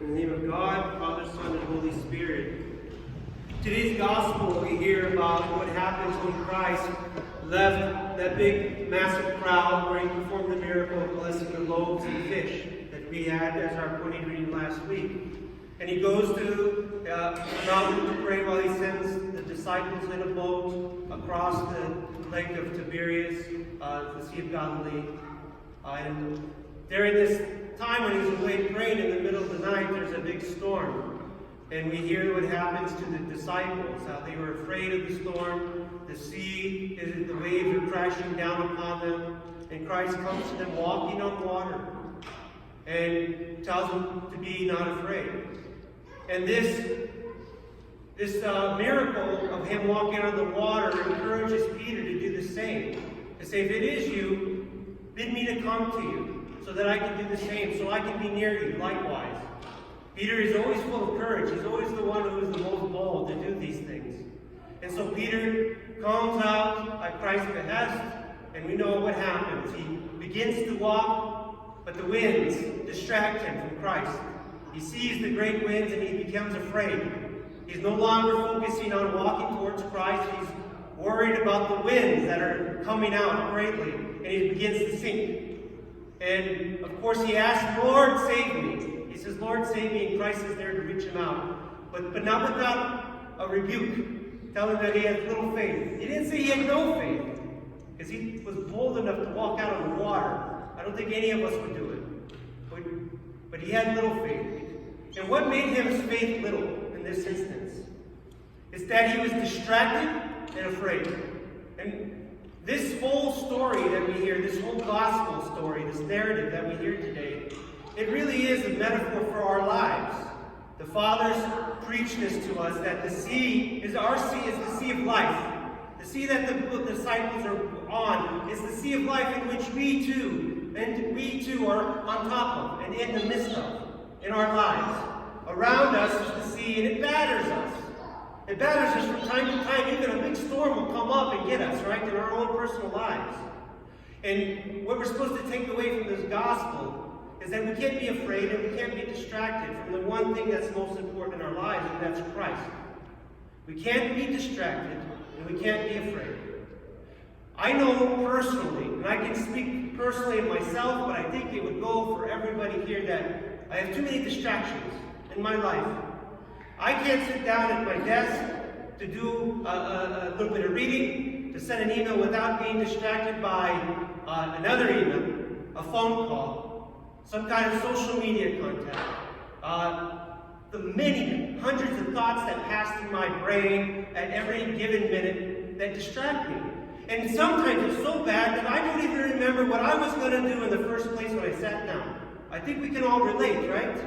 In the name of God, Father, Son, and Holy Spirit. Today's gospel, we hear about what happens when Christ left that big, massive crowd where he performed the miracle of blessing the loaves and fish that we had as our pointed reading last week. And he goes to a mountain to pray while he sends the disciples in a boat across the lake of Tiberias, the Sea of Galilee. And during this time when he's away praying in the middle of the night, there's a big storm. And we hear what happens to the disciples, how they were afraid of the storm. The sea, the waves are crashing down upon them. And Christ comes to them walking on water and tells them to be not afraid. And this miracle of him walking on the water encourages Peter to do the same. To say, if it is you, bid me to come to you, so that I can do the same, so I can be near you likewise. Peter is always full of courage. He's always the one who is the most bold to do these things. And so Peter comes out at Christ's behest, and we know what happens. He begins to walk, but the winds distract him from Christ. He sees the great winds and he becomes afraid. He's no longer focusing on walking towards Christ. He's worried about the winds that are coming out greatly, and he begins to sink. And of course he asks, Lord, save me. He says, Lord, save me, and Christ is there to reach him out. But not without a rebuke, telling him that he has little faith. He didn't say he had no faith, because he was bold enough to walk out on the water. I don't think any of us would do it. But he had little faith. And what made his faith little in this instance is that he was distracted and afraid. And this whole story that we hear, this whole gospel story, this narrative that we hear today, it really is a metaphor for our lives. The Fathers preach this to us, that the sea is our sea, is the sea of life. The sea that the disciples are on is the sea of life in which we too are on top of and in the midst of in our lives. Around us is the sea, and it batters us. It batters us from time to time. Even a big storm will come up and get us, right, in our own personal lives. And what we're supposed to take away from this gospel is that we can't be afraid and we can't be distracted from the one thing that's most important in our lives, and that's Christ. We can't be distracted and we can't be afraid. I know personally, and I can speak personally of myself, but I think it would go for everybody here, that I have too many distractions in my life. I can't sit down at my desk to do a little bit of reading, to send an email without being distracted by another email, a phone call, some kind of social media contact, the many hundreds of thoughts that pass through my brain at every given minute that distract me. And sometimes it's so bad that I don't even remember what I was going to do in the first place when I sat down. I think we can all relate, right?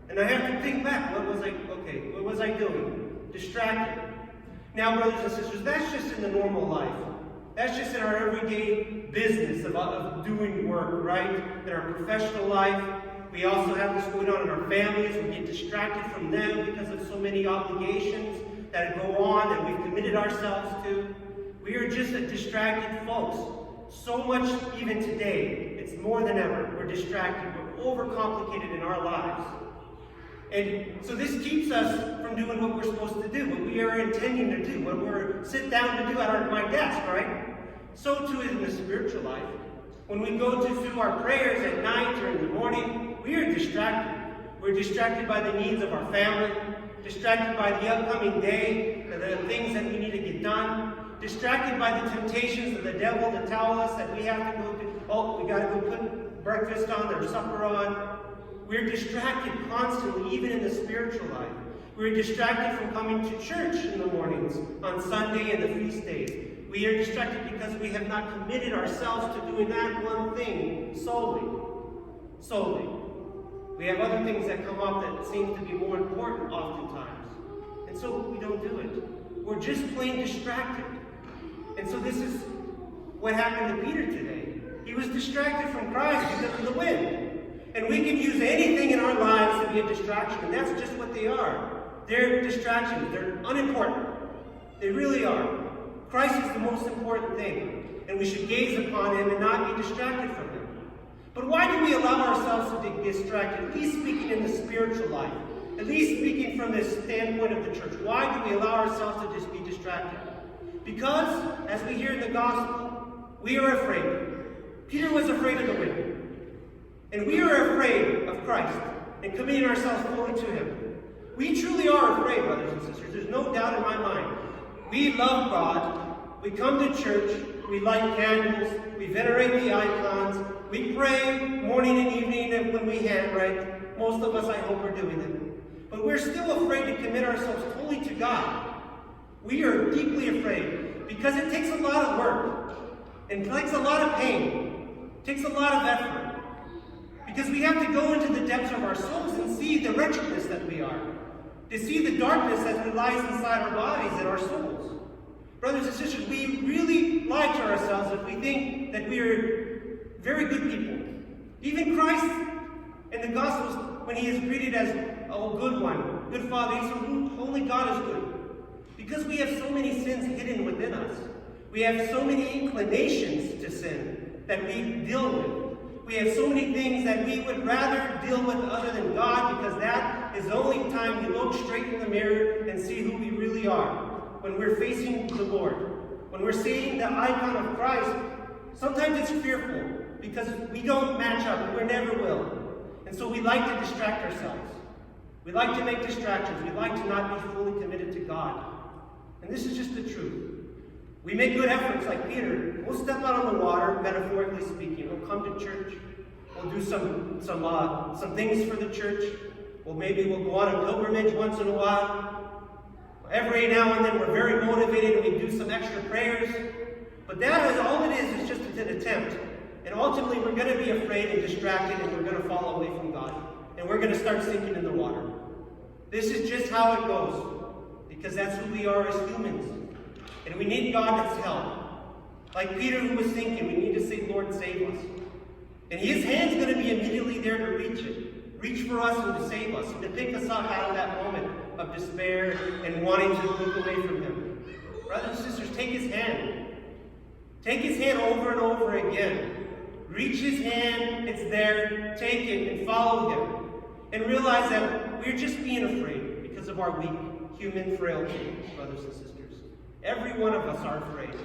And I have to think back, what was I doing? Distracted. Now, brothers and sisters, that's just in the normal life. That's just in our everyday business of doing work, right? In our professional life. We also have this going on in our families. We get distracted from them because of so many obligations that go on that we've committed ourselves to. We are just distracted folks. So much even today, it's more than ever. We're distracted. We're overcomplicated in our lives. And so this keeps us from doing what we're supposed to do, what we are intending to do, what we're sit down to do at my desk, right? So too in the spiritual life. When we go to do our prayers at night or in the morning, we are distracted. We're distracted by the needs of our family, distracted by the upcoming day, the things that we need to get done, distracted by the temptations of the devil to tell us that we have to go we got to go put breakfast on or supper on. We're distracted constantly, even in the spiritual life. We're distracted from coming to church in the mornings, on Sunday and the feast days. We are distracted because we have not committed ourselves to doing that one thing solely. We have other things that come up that seem to be more important oftentimes. And so we don't do it. We're just plain distracted. And so this is what happened to Peter today. He was distracted from Christ because of the wind. And we can use anything in our lives to be a distraction, and that's just what they are. They're distractions. They're unimportant. They really are. Christ is the most important thing, and we should gaze upon him and not be distracted from him. But why do we allow ourselves to be distracted, at least speaking in the spiritual life? At least speaking from the standpoint of the church. Why do we allow ourselves to just be distracted? Because, as we hear in the gospel, we are afraid. Peter was afraid of the wind. And we are afraid of Christ and committing ourselves fully to him. We truly are afraid, brothers and sisters. There's no doubt in my mind. We love God. We come to church. We light candles. We venerate the icons. We pray morning and evening when we handwrite. Most of us, I hope, are doing it. But we're still afraid to commit ourselves fully to God. We are deeply afraid because it takes a lot of work. It takes a lot of pain. It takes a lot of effort. Because we have to go into the depths of our souls and see the wretchedness that we are. To see the darkness that lies inside our bodies and our souls. Brothers and sisters, we really lie to ourselves if we think that we are very good people. Even Christ in the Gospels, when he is greeted as a good one, good Father, he says, holy God is good. Because we have so many sins hidden within us. We have so many inclinations to sin that we deal with. We have so many things that we would rather deal with other than God, because that is the only time we look straight in the mirror and see who we really are. When we're facing the Lord, when we're seeing the icon of Christ, sometimes it's fearful because we don't match up and we never will. And so we like to distract ourselves. We like to make distractions. We like to not be fully committed to God. And this is just the truth. We make good efforts like Peter. We'll step out on the water, metaphorically speaking. We'll come to church. We'll do some things for the church. Well, maybe we'll go on a pilgrimage once in a while. Every now and then we're very motivated and we do some extra prayers. But that is all it is just an attempt. And ultimately we're going to be afraid and distracted and we're going to fall away from God. And we're going to start sinking in the water. This is just how it goes. Because that's who we are as humans. And we need God's help. Like Peter who was sinking, we need to say, Lord, save us. And his hand's going to be immediately there to reach it. Reach for us and to save us. And to pick us up out of that moment of despair and wanting to look away from him. Brothers and sisters, take his hand. Take his hand over and over again. Reach his hand, it's there, take it and follow him. And realize that we're just being afraid because of our weak human frailty, brothers and sisters. Every one of us are afraid.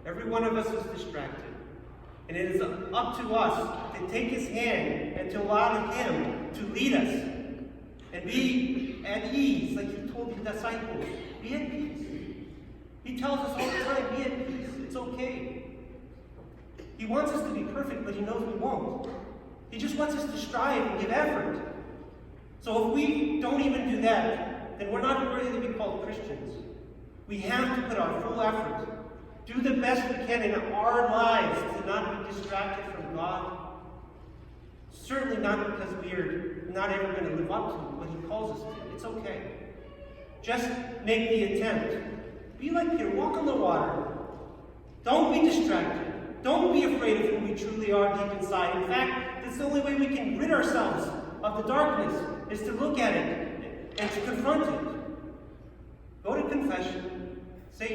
Every one of us is distracted. And it is up to us to take his hand and to allow him to lead us. And be at ease, like he told the disciples. Be at peace. He tells us all the time, be at peace. It's okay. He wants us to be perfect, but he knows we won't. He just wants us to strive and give effort. So if we don't even do that, then we're not worthy to be called Christians. We have to put our full effort, do the best we can in our lives to not be distracted from God. Certainly not because we are not ever going to live up to what he calls us to. It's okay. Just make the attempt. Be like Peter. Walk on the water. Don't be distracted. Don't be afraid of who we truly are deep inside. In fact, that's the only way we can rid ourselves of the darkness, is to look at it and to confront it. Go to confession. Confess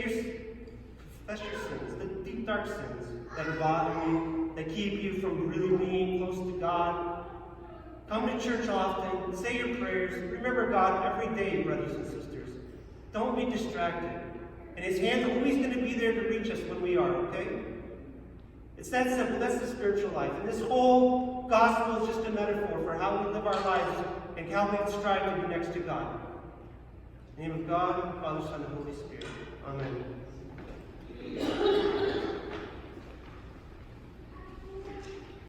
your sins, the deep, dark sins that are bothering you, that keep you from really being close to God. Come to church often. Say your prayers. Remember God every day, brothers and sisters. Don't be distracted. And his hand's always going to be there to reach us when we are, okay? It's that simple. That's the spiritual life. And this whole gospel is just a metaphor for how we live our lives and how we strive to be next to God. In the name of God, Father, Son, and Holy Spirit. Amen.